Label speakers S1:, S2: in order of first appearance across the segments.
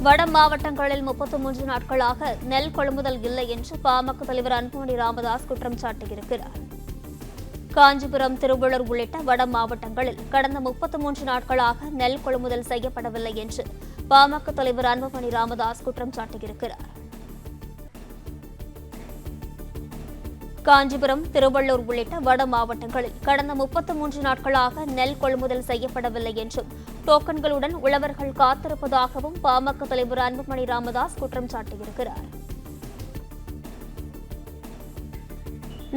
S1: வட மாவட்டங்களில் 33 நாட்களாக நெல் கொள்முதல் இல்லை என்று பாமக தலைவர் அன்புமணி ராமதாஸ் குற்றம் சாட்டியிருக்கிறார். காஞ்சிபுரம், திருவள்ளூர் உள்ளிட்ட வட மாவட்டங்களில் கடந்த 33 நாட்களாக நெல் கொள்முதல் செய்யப்படவில்லை என்று பாமக தலைவர் அன்புமணி ராமதாஸ் குற்றம் சாட்டியிருக்கிறார். காஞ்சிபுரம், திருவள்ளூர் உள்ளிட்ட வட மாவட்டங்களில் கடந்த 33 நாட்களாக நெல் கொள்முதல் செய்யப்படவில்லை என்றும் டோக்கன்களுடன் உழவர்கள் காத்திருப்பதாகவும் பாமக தலைவர் அன்புமணி ராமதாஸ் குற்றம் சாட்டியிருக்கிறார்.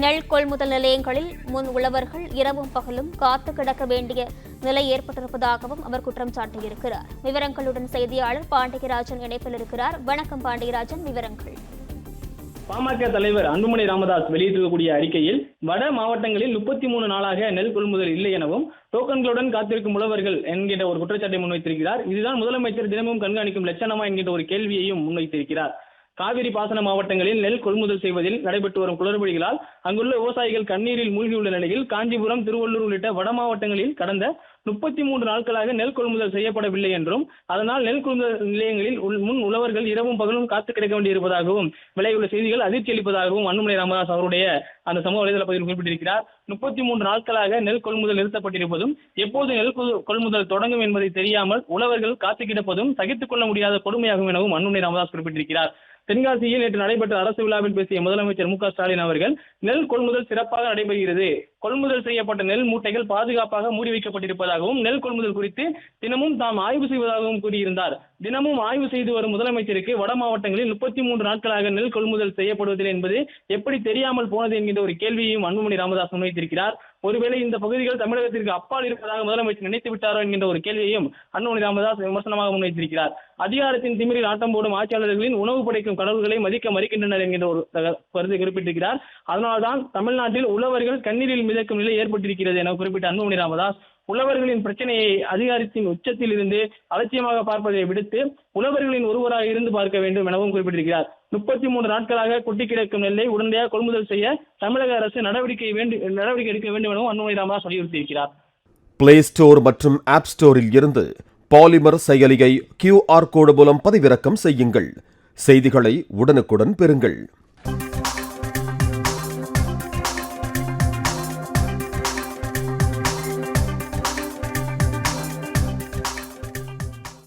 S1: நெல் கொள்முதல் நிலையங்களில் முன் உழவர்கள் இரவும் பகலும் காத்து கிடக்க வேண்டிய நிலை ஏற்பட்டிருப்பதாகவும் அவர் குற்றம் சாட்டியிருக்கிறார். விவரங்களுடன் செய்தியாளர் பாண்டியராஜன் இணைப்பில் இருக்கிறார். வணக்கம் பாண்டியராஜன், விவரங்கள்.
S2: பாமக தலைவர் அன்புமணி ராமதாஸ் வெளியிட்டிருக்கக்கூடிய அறிக்கையில் வட மாவட்டங்களில் 33 நாளாக நெல் கொள்முதல் இல்லை எனவும் டோக்கன்களுடன் காத்திருக்கும் உழவர்கள் என்கின்ற ஒரு குற்றச்சாட்டை முன்வைத்திருக்கிறார். இதுதான் முதலமைச்சர் தினமும் கண்காணிக்கும் லட்சணமா என்கின்ற ஒரு கேள்வியையும் முன்வைத்திருக்கிறார். காவிரி பாசன மாவட்டங்களில் நெல் கொள்முதல் செய்வதில் நடைபெற்று வரும் குளறுபடிகளால் அங்குள்ள விவசாயிகள் கண்ணீரில் மூழ்கியுள்ள நிலையில் காஞ்சிபுரம், திருவள்ளூர் உள்ளிட்ட வட மாவட்டங்களில் கடந்த 33 நாட்களாக நெல் கொள்முதல் செய்யப்படவில்லை என்றும் அதனால் நெல் கொள்முதல் நிலையங்களில் முன் உழவர்கள் இரவும் பகலும் காத்து கிடக்க வேண்டியிருப்பதாகவும் விளைவுள்ள செய்திகள் அதிர்ச்சி அளிப்பதாகவும் அன்புமணி ராமதாஸ் அவருடைய அந்த சமூக வலைதள பதிவில் குறிப்பிட்டிருக்கிறார். 33 நாட்களாக நெல் கொள்முதல் நிறுத்தப்பட்டிருப்பதும் எப்போது நெல் கொள்முதல் தொடங்கும் என்பதை தெரியாமல் உழவர்கள் காத்து கிடப்பதும் சகித்துக் கொள்ள முடியாத கொடுமையாகும் எனவும் அன்புமணி ராமதாஸ் குறிப்பிட்டிருக்கிறார். தென்காசியில் நேற்று நடைபெற்ற அரசு விழாவில் பேசிய முதலமைச்சர் மு.க.ஸ்டாலின் அவர்கள் நெல் கொள்முதல் சிறப்பாக நடைபெறுகிறது, கொள்முதல் செய்யப்பட்ட நெல் மூட்டைகள் பாதுகாப்பாக மூடி வைக்கப்பட்டிருப்பதாகவும் நெல் கொள்முதல் குறித்து தினமும் தாம் ஆய்வு செய்வதாகவும் கூறியிருந்தார். தினமும் ஆய்வு செய்து வரும் முதலமைச்சருக்கு வட மாவட்டங்களில் 33 நாட்களாக நெல் கொள்முதல் செய்யப்படுவதில்லை என்பது எப்படி தெரியாமல் போனது என்கின்ற ஒரு கேள்வியையும் அன்புமணி ராமதாஸ் முன்வைத்திருக்கிறார். ஒருவேளை இந்த பகுதிகள் தமிழகத்திற்கு அப்பால் இருப்பதாக முதலமைச்சர் நினைத்து விட்டாரோ என்கின்ற ஒரு கேள்வியையும் அன்புமணி ராமதாஸ் விமர்சனமாக முன்வைத்திருக்கிறார். அதிகாரத்தின் திமிரில் ஆட்டம் போடும் ஆட்சியாளர்களின் உணவு படைக்கும் கடவுள்களை மதிக்க மறுக்கின்றனர் என்கின்ற ஒரு கருத்தை குறிப்பிட்டிருக்கிறார். அதனால்தான் தமிழ்நாட்டில் உழவர்கள் கண்ணீரில் மிதக்கும் நிலை ஏற்பட்டிருக்கிறது என குறிப்பிட்ட அன்புமணி ராமதாஸ் உழவர்களின் பிரச்சனையை அதிகாரத்தின் உச்சத்தில் இருந்து அலட்சியமாக பார்ப்பதை விடுத்து உழவர்களின் ஒருவராக இருந்து பார்க்க வேண்டும் எனவும் குறிப்பிட்டிருக்கிறார். 33 நாட்களாக கொட்டி கிடக்கும் நெல்லை உடனடியாக கொள்முதல் செய்ய தமிழக அரசு நடவடிக்கை எடுக்க வேண்டும் எனவும் அன்புமணி ராமதாஸ் வலியுறுத்தியிருக்கிறார்.
S3: பிளே ஸ்டோர் மற்றும் ஆப் ஸ்டோரில் இருந்து பாலிமர் செயலியை QR கோடு மூலம் பதிவிறக்கம் செய்யுங்கள். செய்திகளை உடனுக்குடன் பெறுங்கள்.